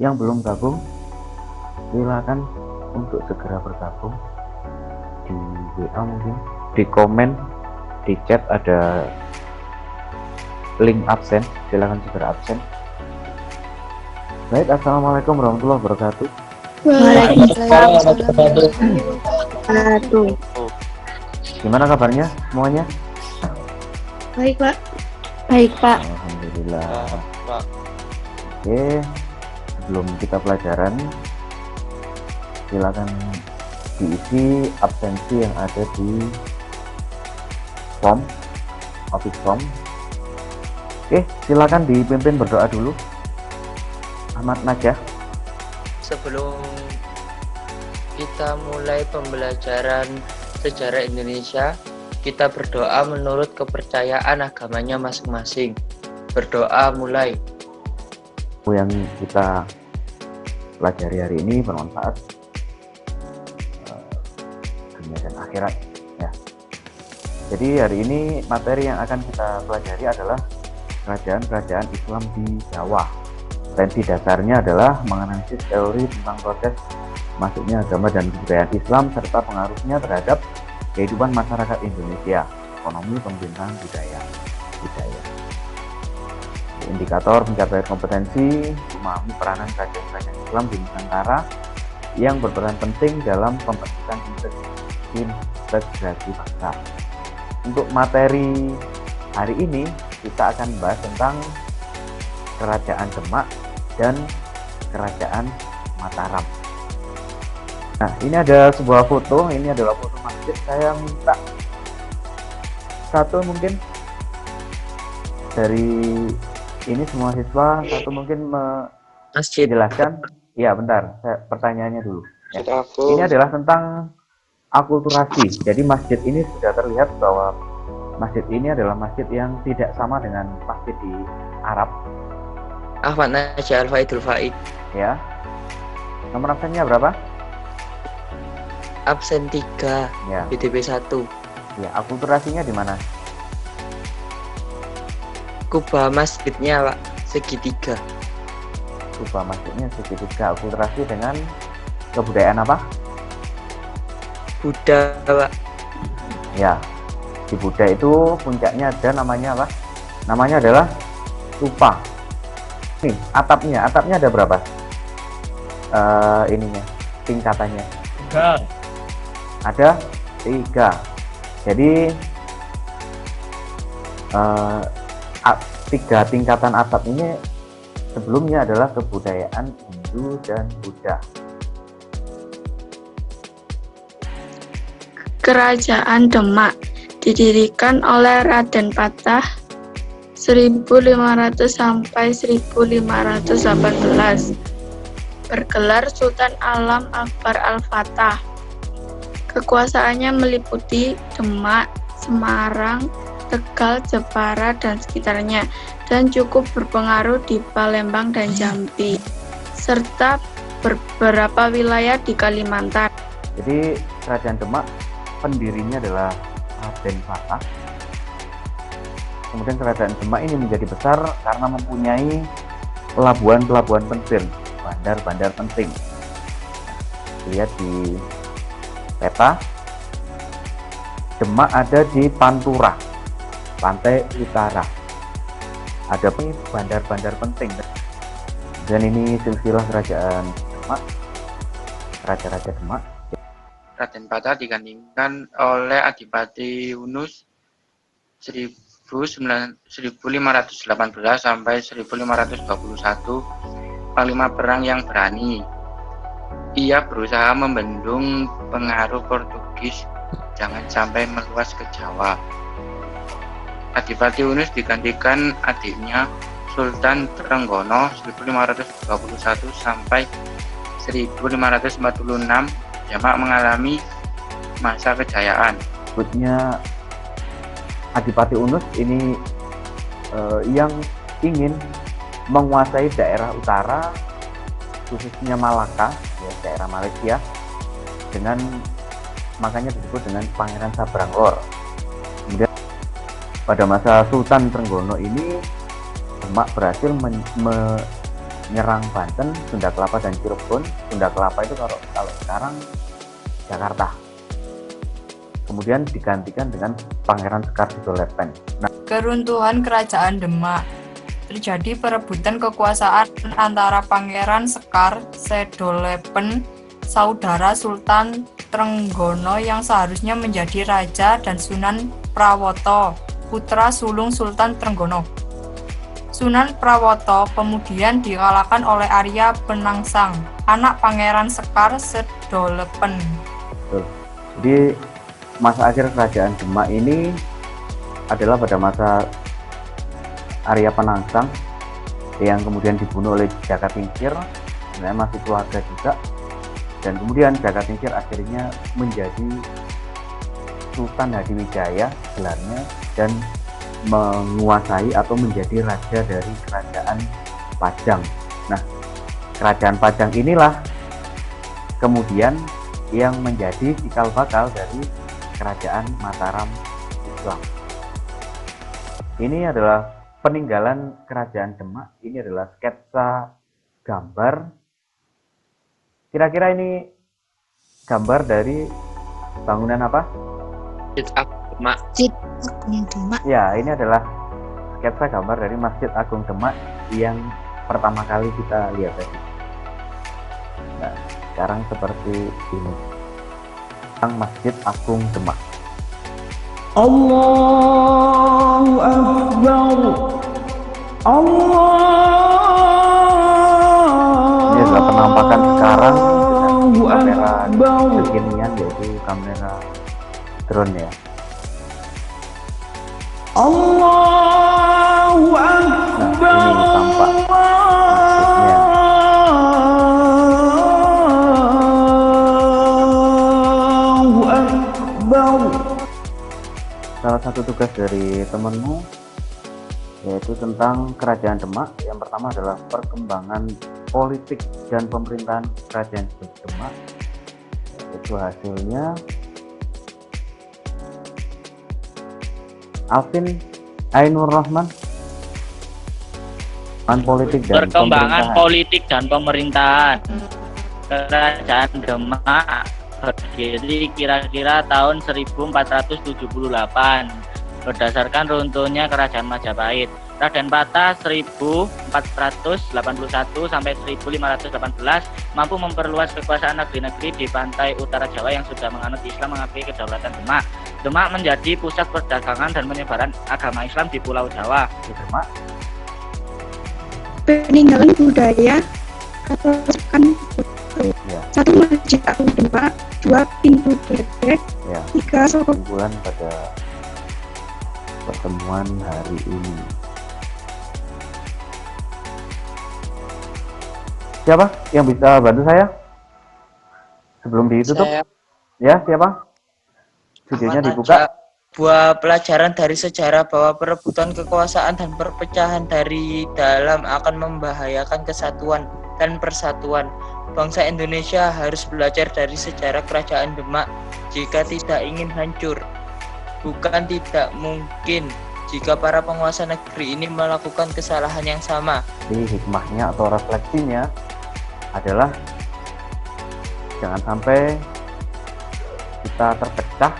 Yang belum gabung, silakan untuk segera bergabung di WA, mungkin di komen, di chat ada link absen, silakan segera absen. Baik, assalamualaikum warahmatullahi wabarakatuh. Waalaikumsalam warahmatullahi wabarakatuh. Gimana kabarnya semuanya? Baik, Pak. Baik, Pak. Alhamdulillah. Oke, sebelum kita pelajaran, silakan diisi absensi yang ada di form, office form. Oke, silakan dipimpin berdoa dulu. Ahmad Najah. Sebelum kita mulai pembelajaran sejarah Indonesia, kita berdoa menurut kepercayaan agamanya masing-masing. Berdoa mulai. Yang kita pelajari hari ini bermanfaat dunia dan akhirat ya. Jadi hari ini materi yang akan kita pelajari adalah kerajaan-kerajaan Islam di Jawa. Tensi dasarnya adalah menganalisis teori tentang proses masuknya agama dan kebudayaan Islam serta pengaruhnya terhadap kehidupan masyarakat Indonesia, ekonomi, pemerintahan, budaya. Indikator pencapaian kompetensi memahami peranan kerajaan-kerajaan Islam di Nusantara yang berperan penting dalam pembentukan integrasi bangsa. Untuk materi hari ini kita akan bahas tentang Kerajaan Demak dan Kerajaan Mataram. Nah, ini ada sebuah foto, ini adalah foto masjid. Saya minta satu mungkin dari ini semua siswa, satu mungkin menjelaskan. Ya, bentar, pertanyaannya dulu. Ya. Ini adalah tentang akulturasi. Jadi masjid ini sudah terlihat bahwa masjid ini adalah masjid yang tidak sama dengan masjid di Arab. Ahmad Najah Al-Faidul Faid. Ya. Nomor absennya berapa? Absen 3, ya. BDB 1. Ya, akulturasinya di mana? Kubah masjidnya, Pak, segitiga. Kubah masjidnya segitiga. Akulturasi dengan kebudayaan apa? Buddha, Pak. Ya. Di Buddha itu puncaknya ada namanya apa? Namanya adalah stupa. Nih, atapnya ada berapa? Ininya, tingkatannya. 3. Ada 3. Jadi 3 tingkatan atap ini sebelumnya adalah kebudayaan Hindu dan Buddha. Kerajaan Demak didirikan oleh Raden Patah 1500 sampai 1518. Bergelar Sultan Alam Akbar Al-Fatah. Kekuasaannya meliputi Demak, Semarang, Tegal, Jepara, dan sekitarnya, dan cukup berpengaruh di Palembang dan Jambi, serta beberapa wilayah di Kalimantan. Jadi Kerajaan Demak pendirinya adalah Raden Patah. Kemudian Kerajaan Demak ini menjadi besar karena mempunyai pelabuhan-pelabuhan penting, bandar-bandar penting. Lihat di peta, Demak ada di Pantura, pantai utara. Ada bandar-bandar penting. Dan ini silsilah kerajaan Demak, raja-raja Demak. Raden Patah digantikan oleh Adipati Yunus 1518 sampai 1521, panglima perang yang berani. Ia berusaha membendung pengaruh Portugis jangan sampai meluas ke Jawa. Adipati Yunus digantikan adiknya Sultan Trenggono 1521 sampai 1546. Demak mengalami masa kejayaan. Berikutnya Adipati Unus ini yang ingin menguasai daerah utara, khususnya Malaka, ya, daerah Malaysia, dengan makanya disebut dengan Pangeran Sabranglor. Kemudian pada masa Sultan Trenggono ini Demak berhasil nyerang Banten, Sunda Kelapa dan Cirebon. Sunda Kelapa itu kalau sekarang Jakarta. Kemudian digantikan dengan Pangeran Sekar Sidolepen. Nah, Keruntuhan Kerajaan Demak. Terjadi perebutan kekuasaan antara Pangeran Sekar Sidolepen, saudara Sultan Trenggono yang seharusnya menjadi raja, dan Sunan Prawoto, putra sulung Sultan Trenggono. Sunan Prawoto kemudian dikalahkan oleh Arya Penangsang, anak Pangeran Sekar Sidolepen. jadi masa akhir kerajaan Demak ini adalah pada masa Arya Penangsang yang kemudian dibunuh oleh Jaka Tingkir, sebenarnya masih keluarga juga, dan kemudian Jaka Tingkir akhirnya menjadi Sultan Hadiwijaya gelarnya dan menguasai atau menjadi raja dari kerajaan Pajang. Nah, kerajaan Pajang inilah kemudian yang menjadi cikal bakal dari kerajaan Mataram Islam. Ini adalah peninggalan kerajaan Demak. Ini adalah sketsa gambar. Kira-kira ini gambar dari bangunan apa? Masjid Agung Demak. Demak. Ya, ini adalah sketsa gambar dari Masjid Agung Demak yang pertama kali kita lihat tadi. Nah, sekarang seperti ini. Masjid Agung Demak. Allahu Akbar. Ini adalah penampakan sekarang dengan kamera Akbar. kekinian, yaitu kamera drone ya. Allahu Akbar. Nah, ini tampak masjidnya. Allahu Akbar. Salah satu tugas dari temanmu yaitu tentang kerajaan Demak. Yang pertama adalah perkembangan politik dan pemerintahan kerajaan Demak. Itu hasilnya Alvin Ainur Rahman. Politik dan Perkembangan pemerintahan. politik dan pemerintahan kerajaan Demak berdiri kira-kira tahun 1478 berdasarkan runtuhnya kerajaan Majapahit. Raden Patah 1481 sampai 1518 mampu memperluas kekuasaan negeri-negeri di pantai utara Jawa yang sudah menganut Islam mengakui kedaulatan Demak. Demak menjadi pusat perdagangan dan penyebaran agama Islam di Pulau Jawa. Di Demak. Peninggalan budaya atau Ya, satu Masjid Agung Demak, 2 pintu gerbek, ya. 3 sokong. Kesimpulan pada pertemuan hari ini. Siapa yang bisa bantu saya sebelum ditutup? Saya Ya, siapa? Videonya Ahmad dibuka. Najah. Sebuah pelajaran dari sejarah bahwa perebutan kekuasaan dan perpecahan dari dalam akan membahayakan kesatuan dan persatuan. Bangsa Indonesia harus belajar dari sejarah kerajaan Demak jika tidak ingin hancur. Bukan tidak mungkin jika para penguasa negeri ini melakukan kesalahan yang sama. Jadi hikmahnya atau refleksinya adalah jangan sampai kita terpecah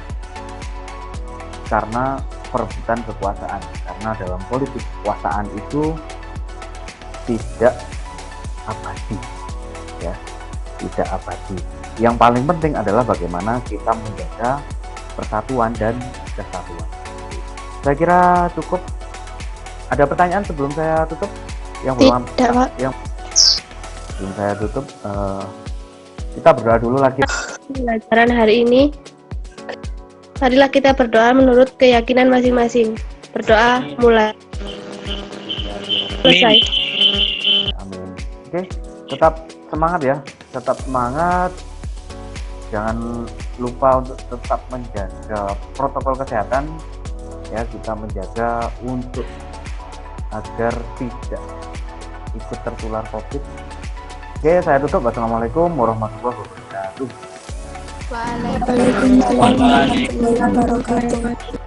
karena perebutan kekuasaan, karena dalam politik kekuasaan itu tidak abadi, ya, tidak abadi. Yang paling penting adalah bagaimana kita menjaga persatuan dan kesatuan. Saya kira cukup. Ada pertanyaan sebelum saya tutup? Yang belum, Tidak, Pak. sebelum saya tutup, kita berdoa dulu lagi. Pelajaran hari ini, marilah kita berdoa menurut keyakinan masing-masing. Berdoa mulai. Selesai. Amin. Oke, tetap semangat ya, tetap semangat. Jangan lupa untuk tetap menjaga protokol kesehatan. Ya, kita menjaga untuk agar tidak ikut tertular COVID. Oke, saya tutup. Wassalamualaikum warahmatullahi wabarakatuh. Waalaikumsalam warahmatullahi wabarakatuh.